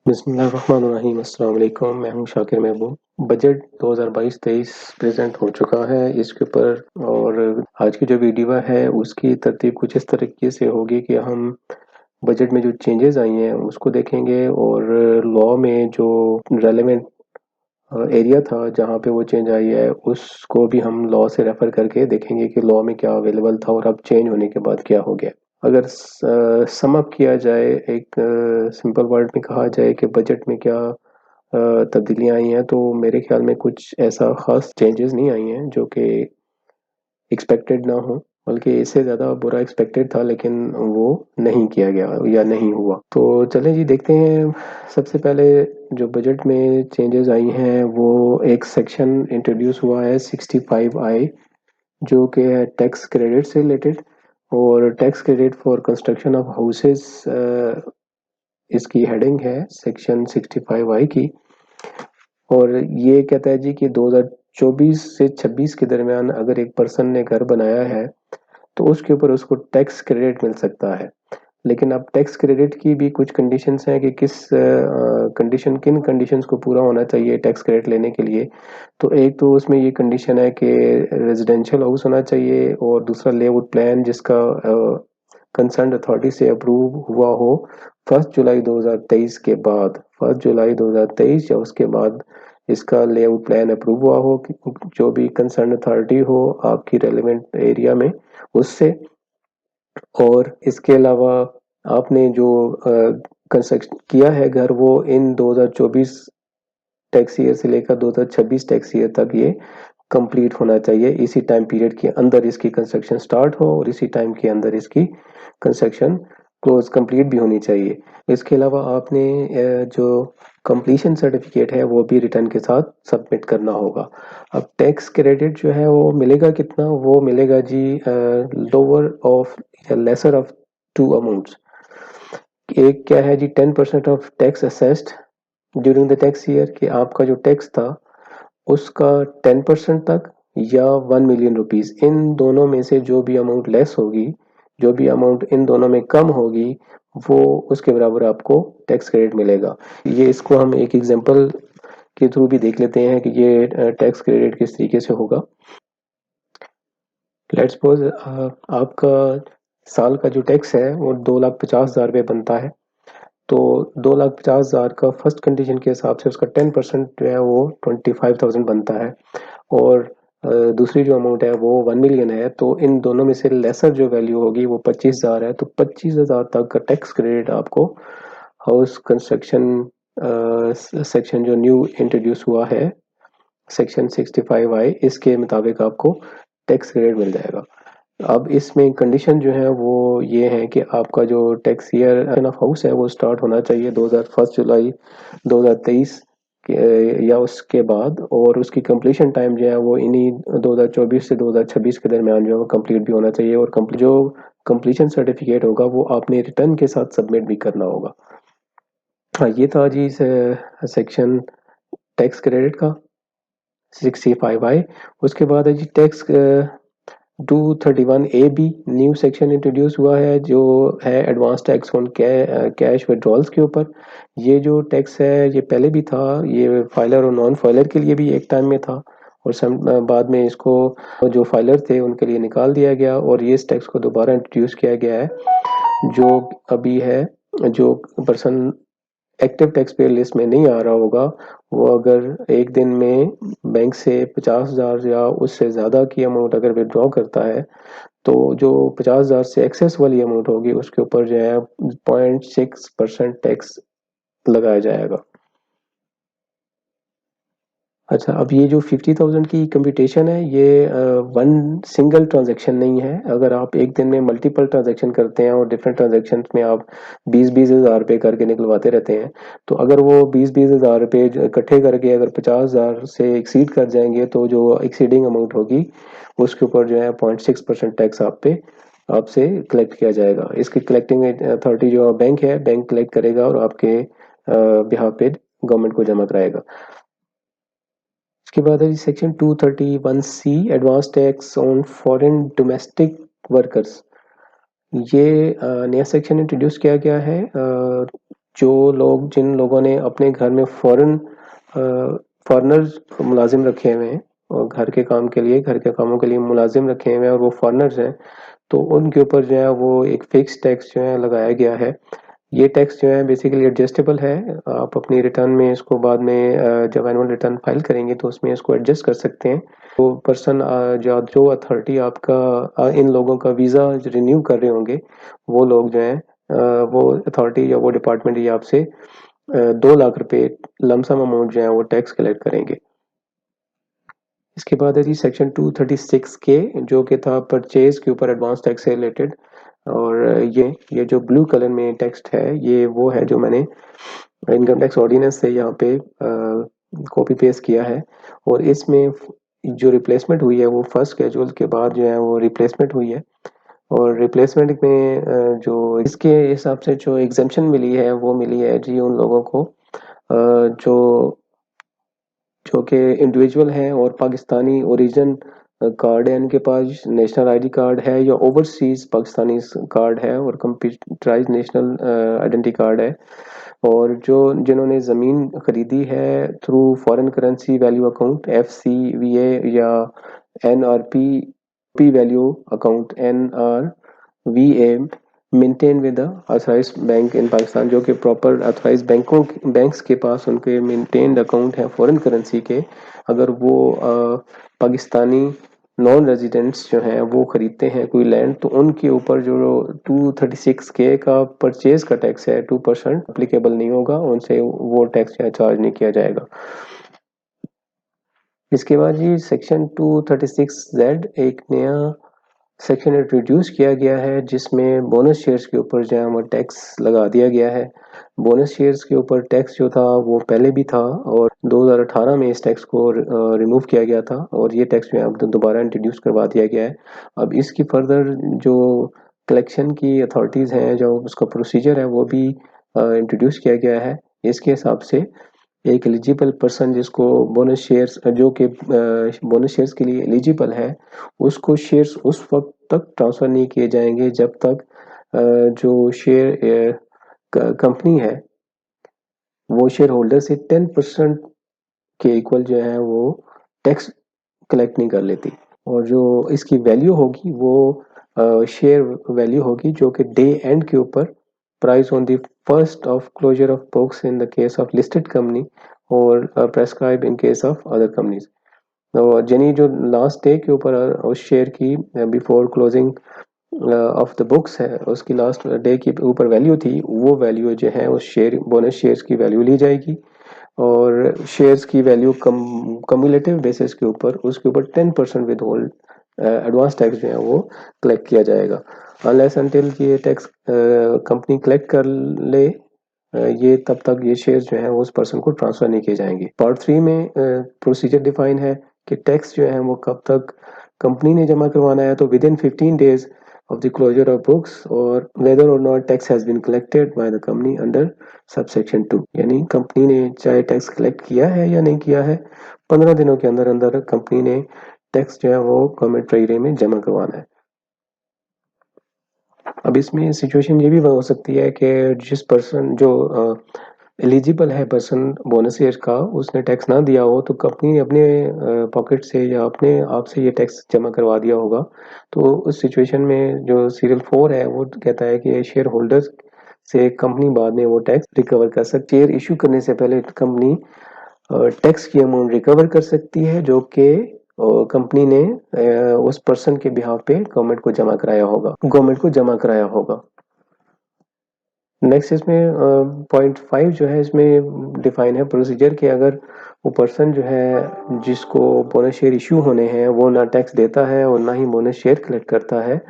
बिस्मिल्लाहिर्रहमानिर्रहीम। अस्सलाम वालेकुम। मैं हूं शाकिर महबूब। बजट 2022-23 प्रेजेंट हो चुका है इसके ऊपर, और आज की जो वीडियो है उसकी तरतीब कुछ इस तरीके से होगी कि हम बजट में जो चेंजेस आई हैं उसको देखेंगे, और लॉ में जो रेलेवेंट एरिया था जहां पे वो चेंज आई है उसको भी हम लॉ से रेफर करके देखेंगे कि लॉ में क्या अवेलेबल था और अब चेंज होने के बाद क्या हो गया। अगर सम अप किया जाए, एक सिंपल वर्ड में कहा जाए कि बजट में क्या तब्दीलियां आई हैं, तो मेरे ख्याल में कुछ ऐसा खास चेंजेस नहीं आई हैं जो कि एक्सपेक्टेड ना हो, बल्कि इससे ज़्यादा बुरा एक्सपेक्टेड था लेकिन वो नहीं किया गया या नहीं हुआ। तो चलें जी, देखते हैं। सबसे पहले जो बजट में चेंजेस आई हैं वो एक सेक्शन इंट्रोड्यूस हुआ है 65I, जो कि है टैक्स क्रेडिट से रिलेटेड, और tax credit for construction of houses इसकी हेडिंग है सेक्शन 65I की। और ये कहता है जी कि 2024 से 26 के दरमियान अगर एक पर्सन ने घर बनाया है तो उसके ऊपर उसको टैक्स क्रेडिट मिल सकता है। लेकिन अब टैक्स क्रेडिट की भी कुछ कंडीशंस हैं कि किन कंडीशंस को पूरा होना चाहिए टैक्स क्रेडिट लेने के लिए। तो एक तो उसमें ये कंडीशन है कि रेजिडेंशियल हाउस होना चाहिए, और दूसरा लेआउट प्लान जिसका कंसर्न अथॉरिटी से अप्रूव हुआ हो 1 जुलाई 2023 के बाद, 1 जुलाई 2023 या उसके बाद इसका लेआउट प्लान अप्रूव हुआ हो, जो भी कंसर्न अथॉरिटी हो आपकी रेलिवेंट एरिया में उससे। और इसके अलावा आपने जो कंस्ट्रक्शन किया है घर, वो इन 2024 टैक्स ईयर से लेकर 2026 टैक्स ईयर तक ये कंप्लीट होना चाहिए। इसी टाइम पीरियड के अंदर इसकी कंस्ट्रक्शन स्टार्ट हो और इसी टाइम के अंदर इसकी कंस्ट्रक्शन क्लोज कंप्लीट भी होनी चाहिए। इसके अलावा आपने जो कंप्लीशन सर्टिफिकेट है वो भी रिटर्न के साथ सबमिट करना होगा। अब टैक्स क्रेडिट जो है वो मिलेगा कितना, वो मिलेगा जी लोअर ऑफ या लेसर ऑफ टू अमाउंट्स। एक क्या है जी, 10% of tax assessed during the tax year, कि आपका जो टैक्स था उसका 10% तक, या 1 मिलियन रुपीज, इन दोनों में से जो भी अमाउंट लेस होगी, जो भी अमाउंट इन दोनों में कम होगी, वो उसके बराबर आपको टैक्स क्रेडिट मिलेगा। ये इसको हम एक एग्जांपल के थ्रू भी देख लेते हैं कि ये टैक्स क्रेडिट किस तरीके से होगा। लेट्स सपोज आपका साल का जो टैक्स है वो 2,50,000 रुपये बनता है। तो 2,50,000 का फर्स्ट कंडीशन के हिसाब से उसका 10% जो है वो 25,000 बनता है, और दूसरी जो अमाउंट है वो 1 मिलियन है। तो इन दोनों में से लेसर जो वैल्यू होगी वो 25,000 है, तो 25,000 तक का टैक्स क्रेडिट आपको हाउस कंस्ट्रक्शन सेक्शन जो न्यू इंट्रोड्यूस हुआ है सेक्शन 65I, इसके मुताबिक आपको टैक्स क्रेडिट मिल जाएगा। अब इसमें कंडीशन जो है वो ये है कि आपका जो टैक्स ईयर ऑफ हाउस है वो स्टार्ट होना चाहिए 1 जुलाई 2023 या उसके बाद, और उसकी कंप्लीशन टाइम जो है वो इन्हीं 2024 से 2026 के दरमियान जो है वो कंप्लीट भी होना चाहिए, और जो कंप्लीशन सर्टिफिकेट होगा वो आपने रिटर्न के साथ सबमिट भी करना होगा। हाँ, ये था जी सेक्शन टैक्स क्रेडिट का 65I। उसके बाद है जी tax 231A-B new section introduce हुआ है, जो है advance tax on cash withdrawals के ऊपर। ये जो टैक्स है ये पहले भी था, ये फाइलर और नॉन फाइलर के लिए भी एक टाइम में था, और बाद में इसको जो फाइलर थे उनके लिए निकाल दिया गया, और ये इस टैक्स को दोबारा इंट्रोड्यूस किया गया है। जो अभी है, जो person active tax payer list में नहीं आ रहा होगा, वो अगर एक दिन में बैंक से 50,000 या उससे ज़्यादा की अमाउंट अगर विड्रॉ करता है, तो जो 50,000 से एक्सेस वाली अमाउंट होगी उसके ऊपर जो है 0.6% टैक्स लगाया जाएगा। अच्छा, अब ये जो 50,000 की कंप्यूटेशन है ये वन सिंगल ट्रांजैक्शन नहीं है। अगर आप एक दिन में मल्टीपल ट्रांजैक्शन करते हैं और डिफरेंट ट्रांजैक्शन में आप 20-20 हज़ार रुपये करके निकलवाते रहते हैं, तो अगर वो 20-20 हज़ार रुपये इकट्ठे करके अगर 50,000 से एक्सीड कर जाएंगे, तो जो एक्सीडिंग अमाउंट होगी उसके ऊपर जो है 0.6% टैक्स आपसे कलेक्ट किया जाएगा। इसकी कलेक्टिंग अथॉरिटी जो बैंक है, बैंक कलेक्ट करेगा और आपके बिहाफ पे गवर्नमेंट को जमा कराएगा। उसके बाद है section 231C advance tax on foreign domestic workers. ये नया सेक्शन इंट्रोड्यूस किया गया है जिन लोगों ने अपने घर में फॉरेनर्स मुलाजिम रखे हुए हैं और घर के कामों के लिए मुलाजिम रखे हुए हैं और वो फॉरेनर्स हैं, तो उनके ऊपर जो है वो एक फिक्स टैक्स जो है लगाया गया है। ये टैक्स जो है बेसिकली एडजस्टेबल है। आप अपनी रिटर्न में इसको बाद में जब एनुअल रिटर्न फाइल करेंगे तो उसमें इसको एडजस्ट कर सकते हैं। तो पर्सन जो अथॉरिटी आपका इन लोगों का वीज़ा रिन्यू कर रहे होंगे, वो लोग जो हैं वो अथॉरिटी या वो डिपार्टमेंट ये आपसे 2 लाख रुपए लमसम अमाउंट जो है वो टैक्स कलेक्ट करेंगे। इसके बाद है जी सेक्शन 236 के, जो कि था परचेज के ऊपर एडवांस टैक्स से रिलेटेड। और ये जो ब्लू कलर में टेक्स्ट है, ये वो है जो मैंने इनकम टैक्स ऑर्डिनेंस से यहाँ पे कॉपी पेस्ट किया है। और इसमें जो रिप्लेसमेंट हुई है वो फर्स्ट स्केड्यूल के बाद जो है वो रिप्लेसमेंट हुई है। और रिप्लेसमेंट में जो इसके हिसाब से जो एग्जेम्पशन मिली है वो मिली है जी उन लोगों को जो जो कि इंडिविजुअल हैं और पाकिस्तानी ओरिजिन कार्ड है, इनके पास नेशनल आईडी कार्ड है या ओवरसीज पाकिस्तानी कार्ड है और कंप्यूटराइज नेशनल आइडेंटिटी कार्ड है। और जो जिन्होंने ज़मीन खरीदी है through foreign currency value account FCVA या NRP P value account NRVA maintain with the authorise bank in Pakistan, जो कि प्रॉपर ऑथराइज बैंक्स के पास उनके मेंटेन्ड अकाउंट है फॉरेन करेंसी के। अगर वो पाकिस्तानी नॉन रेजिडेंट्स जो हैं वो खरीदते हैं कोई लैंड, तो उनके ऊपर जो 236K का परचेज का टैक्स है 2% अप्लीकेबल नहीं होगा, उनसे वो टैक्स चार्ज नहीं किया जाएगा। इसके बाद जी सेक्शन 236Z एक नया सेक्शन इंट्रोड्यूस किया गया है, जिसमें बोनस शेयर्स के ऊपर जो है वो टैक्स लगा दिया गया है। बोनस शेयर्स के ऊपर टैक्स जो था वो पहले भी था और 2018 में इस टैक्स को रिमूव किया गया था और ये टैक्स जो है अब दोबारा इंट्रोड्यूस करवा दिया गया है। अब इसकी फर्दर जो कलेक्शन की अथॉरिटीज़ हैं, जो उसका प्रोसीजर है, वो भी इंट्रोड्यूस किया गया है। इसके हिसाब से एक एलिजिबल पर्सन जिसको बोनस शेयर्स जो कि बोनस शेयर्स के लिए एलिजिबल है, उसको शेयर्स उस वक्त तक ट्रांसफ़र नहीं किए जाएंगे जब तक जो शेयर कंपनी है वो शेयर होल्डर से 10% के इक्वल जो है वो टैक्स कलेक्ट नहीं कर लेती। और जो इसकी वैल्यू होगी वो शेयर वैल्यू होगी जो कि डे एंड के ऊपर price on the first of closure of books in the case of listed company और prescribe in case of other companies. तो यानी जो लास्ट डे के ऊपर उस शेयर की before closing of the books है, उसकी लास्ट डे के ऊपर वैल्यू थी, वो वैल्यू जो है उस शेयर बोनस शेयर्स की वैल्यू ली जाएगी और शेयर्स की वैल्यू कम्युलेटिव बेसिस के ऊपर उसके ऊपर 10% विद होल्ड एडवांस टैक्स जो है वो कलेक्ट किया जाएगा। अनलेस अनटिल ये टैक्स कंपनी कलेक्ट कर ले, ये तब तक ये शेयर्स जो है उस पर्सन को ट्रांसफर नहीं किए जाएंगे। पार्ट 3 में प्रोसीजर डिफाइन है कि टैक्स जो है वो कब तक कंपनी ने जमा करवाना है, तो with in 15 days of the closure of books or whether or not tax has been collected by the company under subsection 2। यानी कंपनी ने चाहे टैक्स कलेक्ट किया है या नहीं किया है, 15 दिनों के अंदर अंदर कंपनी ने टैक्स जो है वो गवर्नमेंट ट्रेजरी में जमा करवाना है। अब इसमें सिचुएशन ये भी हो सकती है कि जिस पर्सन जो एलिजिबल है पर्सन बोनस ईयर का, उसने टैक्स ना दिया हो, तो कंपनी ने अपने पॉकेट से या अपने आप से ये टैक्स जमा करवा दिया होगा। तो उस सिचुएशन में जो सीरियल 4 है वो कहता है कि शेयर होल्डर्स से कंपनी बाद में वो टैक्स रिकवर कर सकती है। शेयर इशू करने से पहले कंपनी टैक्स की अमाउंट रिकवर कर सकती है जो कि कंपनी ने उस पर्सन के बिहाफ पे गवर्नमेंट को जमा कराया होगा। नेक्स्ट इसमें पॉइंट 5 जो है इसमें डिफाइन है प्रोसीजर कि अगर वो पर्सन जो है जिसको बोनस शेयर इशू होने हैं वो ना टैक्स देता है और ना ही बोनस शेयर कलेक्ट करता है,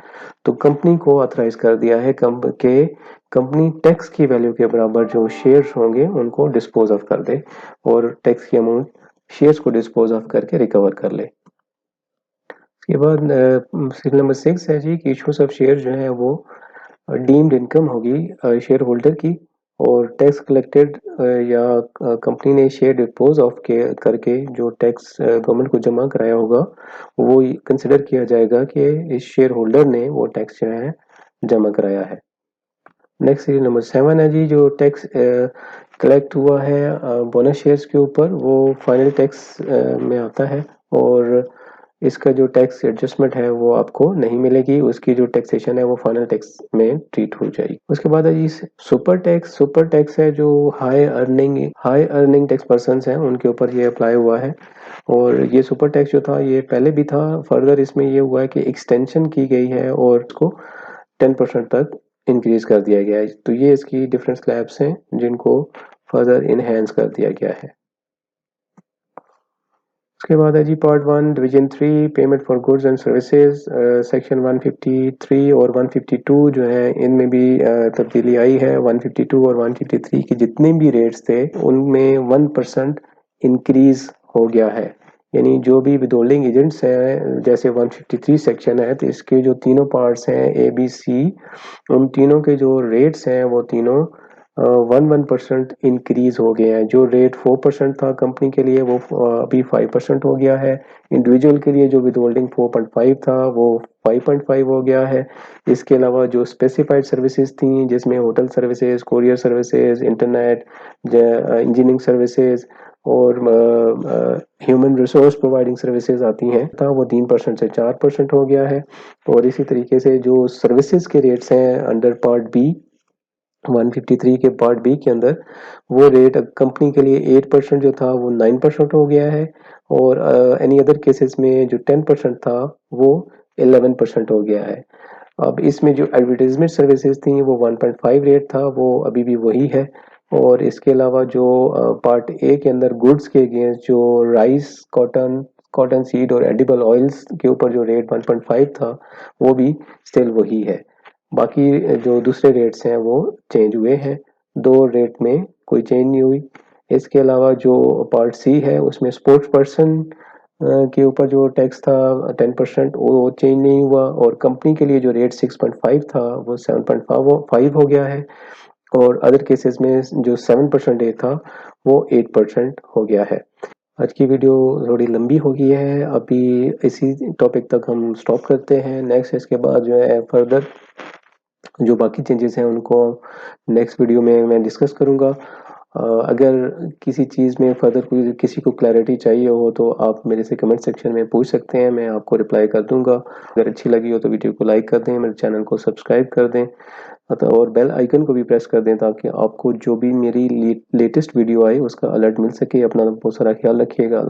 तो कंपनी को ऑथराइज कर दिया है कि कंपनी टैक्स की वैल्यू के बराबर जो शेयर्स होंगे उनको डिस्पोज ऑफ कर दे और टैक्स की अमाउंट शेयर्स को डिस्पोज ऑफ करके रिकवर कर ले। इसके बाद सीरियल नंबर 6 है जी कि इशूज ऑफ शेयर जो है वो डीम्ड इनकम होगी शेयर होल्डर की और टैक्स कलेक्टेड या कंपनी ने शेयर डिस्पोज ऑफ करके जो टैक्स गवर्नमेंट को जमा कराया होगा वो कंसिडर किया जाएगा कि इस शेयर होल्डर ने वो टैक्स जो है जमा कराया है। नेक्स्ट सीरीज नंबर 7 है जी, जो टैक्स कलेक्ट हुआ है बोनस शेयर्स के ऊपर, वो फाइनल टैक्स में आता है और इसका जो टैक्स एडजस्टमेंट है वो आपको नहीं मिलेगी, उसकी जो टैक्सेशन है वो फाइनल टैक्स में ट्रीट हो जाएगी। उसके बाद है जी सुपर टैक्स है जो हाई अर्निंग टैक्स पर्सन हैं उनके ऊपर ये अप्लाई हुआ है। और ये सुपर टैक्स जो था ये पहले भी था, फर्दर इसमें ये हुआ है कि एक्सटेंशन की गई है और उसको 10% तक इंक्रीज कर दिया गया है। तो ये इसकी डिफरेंट स्लैब्स हैं जिनको फर्दर इनहेंस कर दिया गया है। उसके बाद है जी part 1 division 3 payment for goods and services, section 153 और 152 जो है इनमें भी तब्दीली आई है। 152 और 153 के जितने भी रेट्स थे उनमें 1% इंक्रीज हो गया है। यानी जो भी विदहोल्डिंग एजेंट्स हैं, जैसे 153 सेक्शन है तो इसके जो तीनों पार्ट्स हैं ए बी सी, उन तीनों के जो रेट्स हैं वो तीनों 1% इंक्रीज हो गए हैं। जो रेट 4% था कंपनी के लिए वो अभी 5% हो गया है। इंडिविजुअल के लिए जो विदहोल्डिंग 4.5 था वो 5.5 हो गया है। इसके अलावा जो स्पेसिफाइड सर्विसेज थी जिसमें hotel services, courier services, internet, engineering services और ह्यूमन रिसोर्स प्रोवाइडिंग सर्विसेज आती हैं था, वो 3% से 4% हो गया है। और इसी तरीके से जो सर्विसेज के रेट्स हैं अंडर पार्ट बी 153 के पार्ट बी के अंदर, वो रेट कंपनी के लिए 8% जो था वो 9% हो गया है। और एनी अदर केसेस में जो 10% था वो 11% हो गया है। अब इसमें जो एडवर्टाइजमेंट सर्विसेज थी वो 1.5 रेट था, वो अभी भी वही है। और इसके अलावा जो पार्ट ए के अंदर गुड्स के अगेंस्ट जो राइस, कॉटन सीड और एडिबल ऑयल्स के ऊपर जो रेट 1.5 था वो भी स्टिल वही है। बाकी जो दूसरे रेट्स हैं वो चेंज हुए हैं, दो रेट में कोई चेंज नहीं हुई। इसके अलावा जो पार्ट सी है उसमें स्पोर्ट्स पर्सन के ऊपर जो टैक्स था 10% वो चेंज नहीं हुआ। और कंपनी के लिए जो रेट 6.5 था वो 7.5 हो गया है। और अदर केसेस में जो 7% रेट था वो 8% हो गया है। आज की वीडियो थोड़ी लंबी हो गई है, अभी इसी टॉपिक तक हम स्टॉप करते हैं। नेक्स्ट इसके बाद जो है फर्दर जो बाकी चेंजेस हैं उनको नेक्स्ट वीडियो में मैं डिस्कस करूंगा। अगर किसी चीज़ में फर्दर कोई किसी को क्लैरिटी चाहिए हो तो आप मेरे से कमेंट सेक्शन में पूछ सकते हैं, मैं आपको रिप्लाई कर दूंगा। अगर अच्छी लगी हो तो वीडियो को लाइक कर दें, मेरे चैनल को सब्सक्राइब कर दें और बेल आइकन को भी प्रेस कर दें ताकि आपको जो भी मेरी लेटेस्ट वीडियो आए उसका अलर्ट मिल सके। अपना बहुत सारा ख्याल रखिएगा।